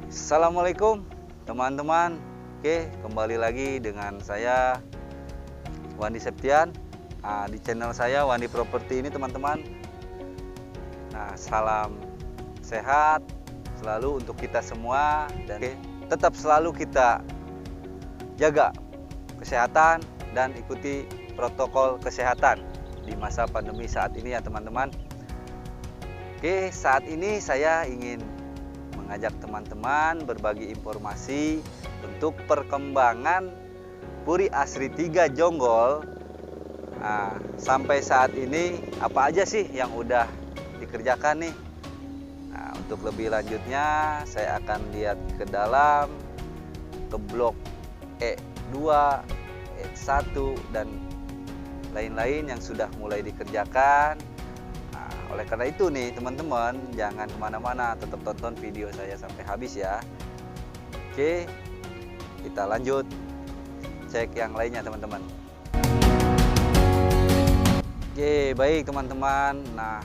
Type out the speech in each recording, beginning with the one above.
Assalamualaikum teman-teman. Oke, kembali lagi dengan saya Wandi Septian. Di channel saya Wandi Properti ini teman-teman. Nah, salam sehat selalu untuk kita semua dan tetap selalu kita jaga kesehatan dan ikuti protokol kesehatan di masa pandemi saat ini ya teman-teman. Oke, saat ini saya ingin mengajak teman-teman berbagi informasi untuk perkembangan Puri Asri 3 Jonggol. Nah, sampai saat ini apa aja sih yang udah dikerjakan nih? Nah, untuk lebih lanjutnya saya akan lihat ke dalam, ke blok E2, E1 dan lain-lain yang sudah mulai dikerjakan. Oleh karena itu nih teman-teman, jangan kemana-mana, tetap tonton video saya sampai habis ya. Oke, kita lanjut cek yang lainnya teman-teman. Oke, baik teman-teman. Nah,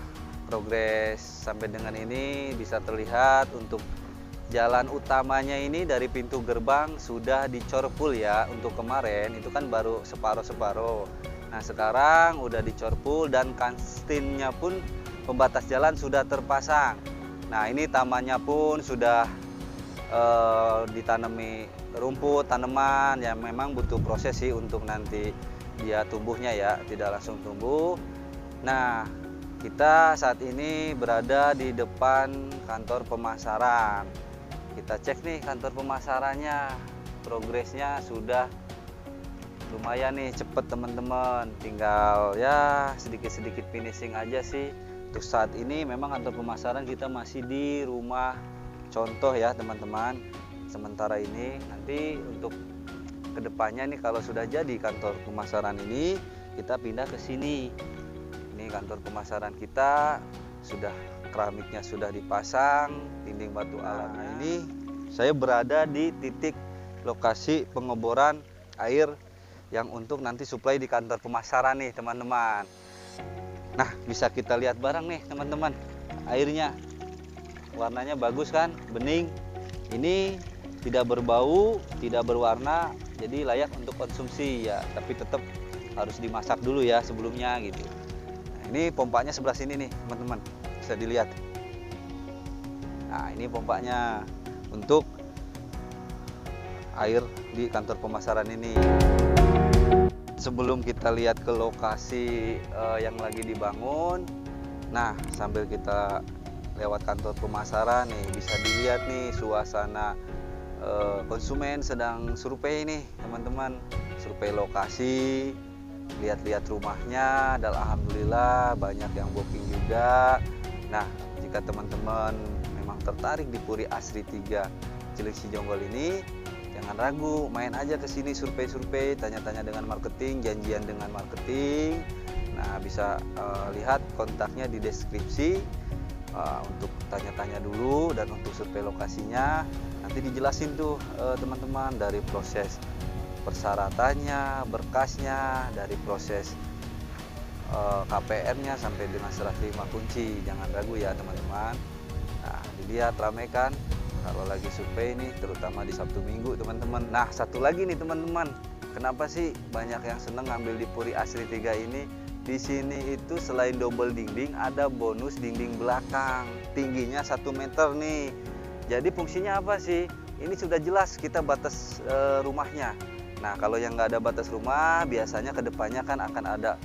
progres sampai dengan ini bisa terlihat untuk jalan utamanya ini dari pintu gerbang sudah dicor full ya. Untuk kemarin itu kan baru separuh-separuh. Nah, sekarang udah dicor full dan kantinnya pun pembatas jalan sudah terpasang. Nah, ini tamannya pun sudah ditanami rumput, tanaman yang memang butuh proses sih untuk nanti dia tumbuhnya ya, tidak langsung tumbuh. Nah, kita saat ini berada di depan kantor pemasaran. Kita cek nih kantor pemasarannya, progresnya sudah lumayan nih, cepet teman-teman. Tinggal ya sedikit-sedikit finishing aja sih. Untuk saat ini memang kantor pemasaran kita masih di rumah contoh ya teman-teman. Sementara ini nanti untuk kedepannya nih kalau sudah jadi kantor pemasaran ini, kita pindah ke sini. Ini kantor pemasaran kita, sudah keramiknya sudah dipasang, dinding batu alamnya. Ini saya berada di titik lokasi pengeboran air yang untuk nanti suplai di kantor pemasaran nih teman-teman. Nah, bisa kita lihat bareng nih teman-teman, airnya warnanya bagus kan, bening. Ini tidak berbau, tidak berwarna, jadi layak untuk konsumsi ya. Tapi tetap harus dimasak dulu ya sebelumnya gitu. Nah, ini pompanya sebelah sini nih teman-teman, bisa dilihat. Nah, ini pompanya untuk air di kantor pemasaran ini. Sebelum kita lihat ke lokasi yang lagi dibangun, nah sambil kita lewat kantor pemasaran nih, bisa dilihat nih suasana konsumen sedang survei nih teman-teman, survei lokasi, lihat-lihat rumahnya, dan alhamdulillah banyak yang booking juga. Nah, jika teman-teman memang tertarik di Puri Asri 3 Cilengsi Jonggol ini, jangan ragu, main aja ke sini survei-survei, tanya-tanya dengan marketing, janjian dengan marketing. Nah, bisa lihat kontaknya di deskripsi untuk tanya-tanya dulu, dan untuk survei lokasinya nanti dijelasin tuh teman-teman, dari proses persyaratannya, berkasnya, dari proses KPR-nya sampai dengan serah terima kunci. Jangan ragu ya teman-teman. Nah, dilihat, ramaikan kalau lagi survei nih, terutama di Sabtu Minggu teman-teman. Nah, satu lagi nih teman-teman, kenapa sih banyak yang seneng ngambil di Puri Asri 3 ini? Di sini itu selain double dinding, ada bonus dinding belakang, tingginya 1 meter nih. Jadi fungsinya apa sih? Ini sudah jelas kita batas rumahnya. Nah, kalau yang nggak ada batas rumah, biasanya kedepannya kan akan ada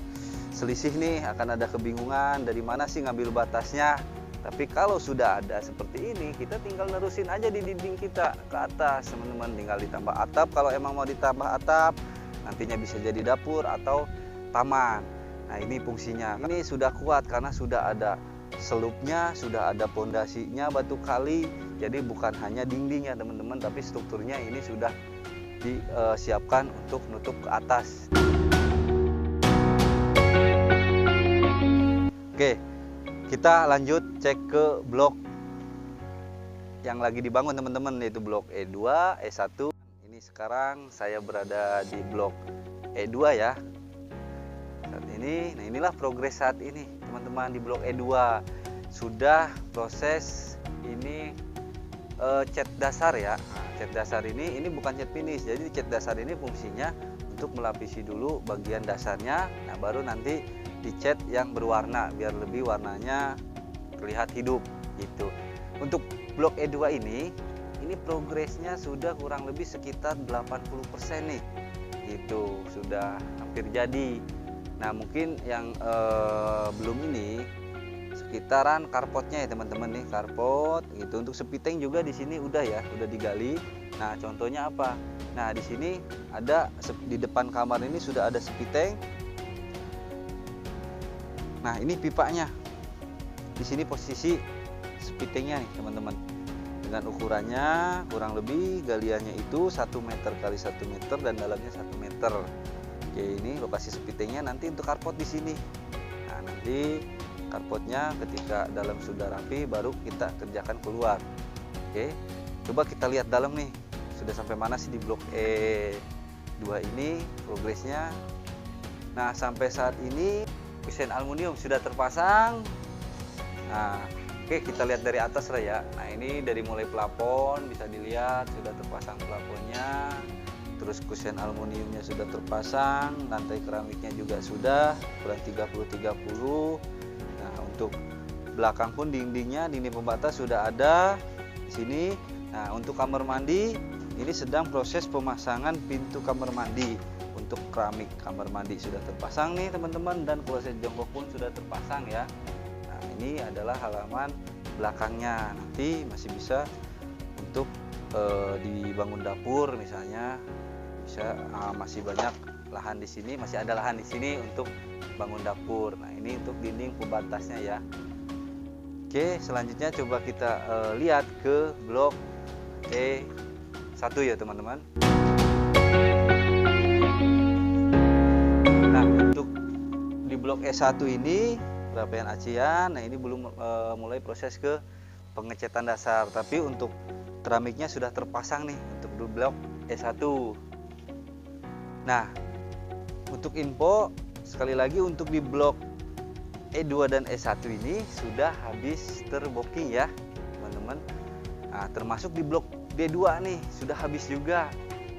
selisih nih, akan ada kebingungan dari mana sih ngambil batasnya. Tapi kalau sudah ada seperti ini, kita tinggal nerusin aja di dinding kita ke atas teman-teman, tinggal ditambah atap. Kalau emang mau ditambah atap, nantinya bisa jadi dapur atau taman. Nah, ini fungsinya. Ini sudah kuat karena sudah ada selupnya, sudah ada pondasinya, batu kali. Jadi bukan hanya dinding ya teman-teman, tapi strukturnya ini sudah disiapkan untuk nutup ke atas. Oke, kita lanjut cek ke blok yang lagi dibangun teman-teman, yaitu blok E2, E1. Ini sekarang saya berada di blok E2 ya. Saat ini, nah inilah progres saat ini teman-teman di blok E2. sudah proses ini cat dasar ya. Nah, cat dasar ini bukan cat finish. Jadi cat dasar ini fungsinya untuk melapisi dulu bagian dasarnya. Nah, baru nanti dicat yang berwarna biar lebih warnanya terlihat hidup gitu. Untuk blok E2 ini progresnya sudah kurang lebih sekitar 80% nih. Gitu, sudah hampir jadi. Nah, mungkin yang belum ini sekitaran karpotnya ya teman-teman nih, karpot gitu. Untuk sepiteng juga di sini udah ya, udah digali. Nah, contohnya apa? Nah, di sini ada di depan kamar ini sudah ada sepiteng. Nah, ini pipanya. Di sini posisi sepitengnya nih, teman-teman. Dengan ukurannya kurang lebih galiannya itu 1 meter kali 1 meter dan dalamnya 1 meter. Oke, ini lokasi sepitengnya nanti untuk karpot di sini. Nah, nanti karpotnya ketika dalam sudah rapi baru kita kerjakan keluar. Oke, coba kita lihat dalam nih, sudah sampai mana sih di blok E2 ini progresnya. Nah, sampai saat ini kusen aluminium sudah terpasang. Nah, oke, kita lihat dari atas lah ya. Nah, ini dari mulai plafon bisa dilihat sudah terpasang plafonnya. Terus kusen aluminiumnya sudah terpasang, lantai keramiknya juga sudah ukuran 30-30. Nah, untuk belakang pun dinding pembatas sudah ada di sini. Nah, untuk kamar mandi ini sedang proses pemasangan pintu kamar mandi. Untuk keramik kamar mandi sudah terpasang nih teman-teman, dan kloset jongkok pun sudah terpasang ya. Nah, ini adalah halaman belakangnya. Nanti masih bisa untuk dibangun dapur misalnya, bisa masih banyak lahan di sini, masih ada lahan di sini untuk bangun dapur. Nah, ini untuk dinding pembatasnya ya. Oke, selanjutnya coba kita lihat ke blok E1 ya teman-teman. Nah, untuk di blok E1 ini rangkaian acian. Nah, ini belum mulai proses ke pengecatan dasar, tapi untuk keramiknya sudah terpasang nih untuk di blok E1. Nah, untuk info sekali lagi, untuk di blok E2 dan E1 ini sudah habis terbooking ya teman-teman. Nah, termasuk di blok D2 nih sudah habis juga.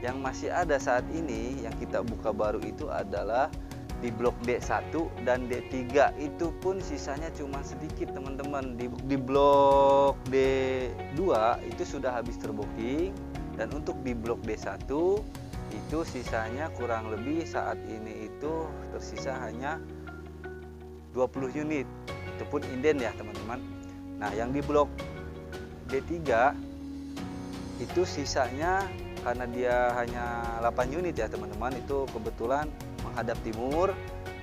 Yang masih ada saat ini yang kita buka baru itu adalah di blok D1 dan D3, itu pun sisanya cuma sedikit teman-teman. Di blok D2 itu sudah habis terbooking, dan untuk di blok D1 itu sisanya kurang lebih saat ini itu tersisa hanya 20 unit. Itu pun inden ya teman-teman. Nah, yang di blok D3 itu sisanya karena dia hanya 8 unit ya teman-teman, itu kebetulan menghadap timur,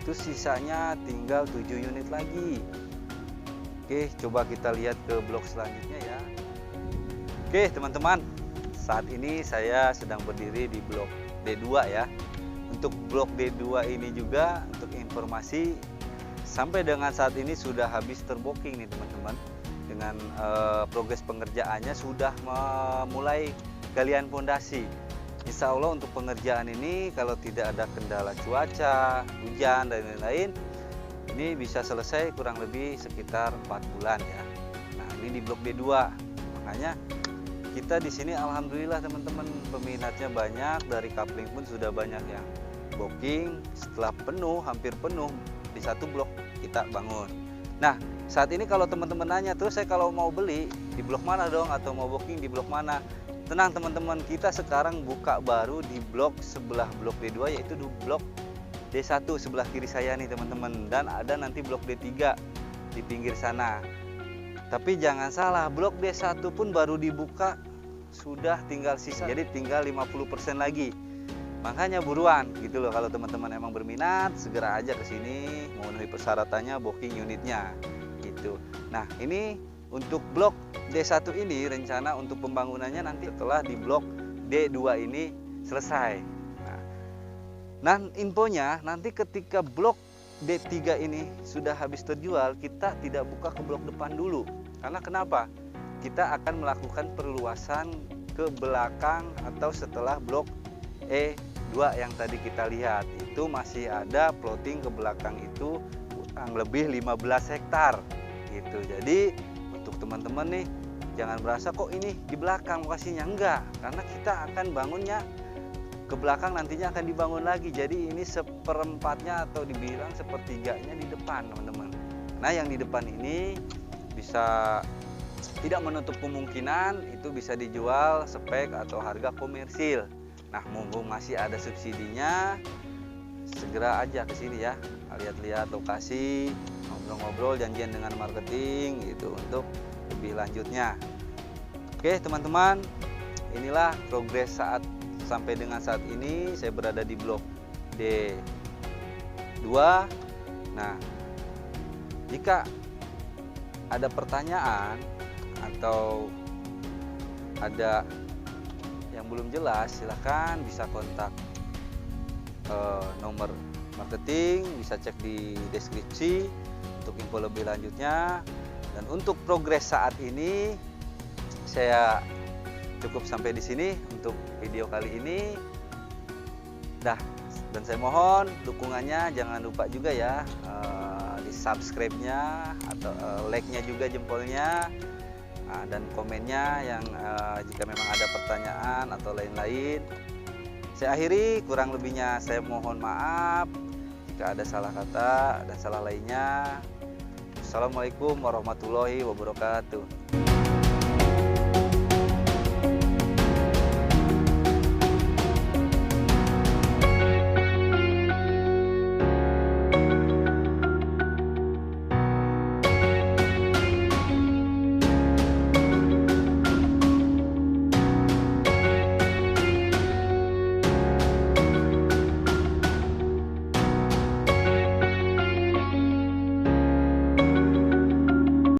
itu sisanya tinggal 7 unit lagi. Oke, coba kita lihat ke blok selanjutnya ya. Oke teman-teman, saat ini saya sedang berdiri di blok D2 ya. Untuk blok D2 ini juga untuk informasi, sampai dengan saat ini sudah habis terbooking nih teman-teman. Dengan progres pengerjaannya sudah memulai galian pondasi. Insya Allah untuk pengerjaan ini kalau tidak ada kendala cuaca, hujan dan lain-lain, ini bisa selesai kurang lebih sekitar 4 bulan ya. Nah, ini di blok D2. Makanya kita di sini alhamdulillah teman-teman, peminatnya banyak, dari coupling pun sudah banyak yang booking. Setelah penuh, hampir penuh di satu blok kita bangun. Nah, saat ini kalau teman-teman nanya terus, saya kalau mau beli di blok mana dong, atau mau booking di blok mana? Tenang teman-teman, kita sekarang buka baru di blok sebelah blok D2, yaitu di blok D1 sebelah kiri saya nih teman-teman, dan ada nanti blok D3 di pinggir sana. Tapi jangan salah, blok D1 pun baru dibuka sudah tinggal sisa, jadi tinggal 50% lagi. Makanya buruan gitu loh, kalau teman-teman emang berminat segera aja ke sini, memenuhi persyaratannya, booking unitnya gitu. Nah, ini untuk blok D1 ini rencana untuk pembangunannya nanti setelah di blok D2 ini selesai. Nah, infonya nanti ketika blok D3 ini sudah habis terjual, kita tidak buka ke blok depan dulu. Karena kenapa? Kita akan melakukan perluasan ke belakang atau setelah blok E2 yang tadi kita lihat. Itu masih ada plotting ke belakang itu kurang lebih 15 hektar. gitu. Jadi untuk teman-teman nih, jangan merasa kok ini di belakang lokasinya, enggak, karena kita akan bangunnya ke belakang, nantinya akan dibangun lagi. Jadi ini seperempatnya atau dibilang sepertiganya di depan, teman-teman. Nah, yang di depan ini bisa tidak menutup kemungkinan itu bisa dijual spek atau harga komersil. Nah, mumpung masih ada subsidinya, segera aja ke sini ya, lihat-lihat lokasi, ngobrol-ngobrol, janjian dengan marketing itu untuk lebih lanjutnya. Oke teman-teman, inilah progres sampai dengan saat ini. Saya berada di blok D2. Nah, jika ada pertanyaan atau ada yang belum jelas, silahkan bisa kontak nomor marketing, bisa cek di deskripsi untuk info lebih lanjutnya. Dan untuk progres saat ini saya cukup sampai di sini untuk video kali ini. Dan saya mohon dukungannya, jangan lupa juga ya di subscribe-nya atau like-nya juga, jempolnya, dan komennya yang jika memang ada pertanyaan atau lain-lain. Saya akhiri, kurang lebihnya saya mohon maaf jika ada salah kata dan salah lainnya. Assalamualaikum warahmatullahi wabarakatuh.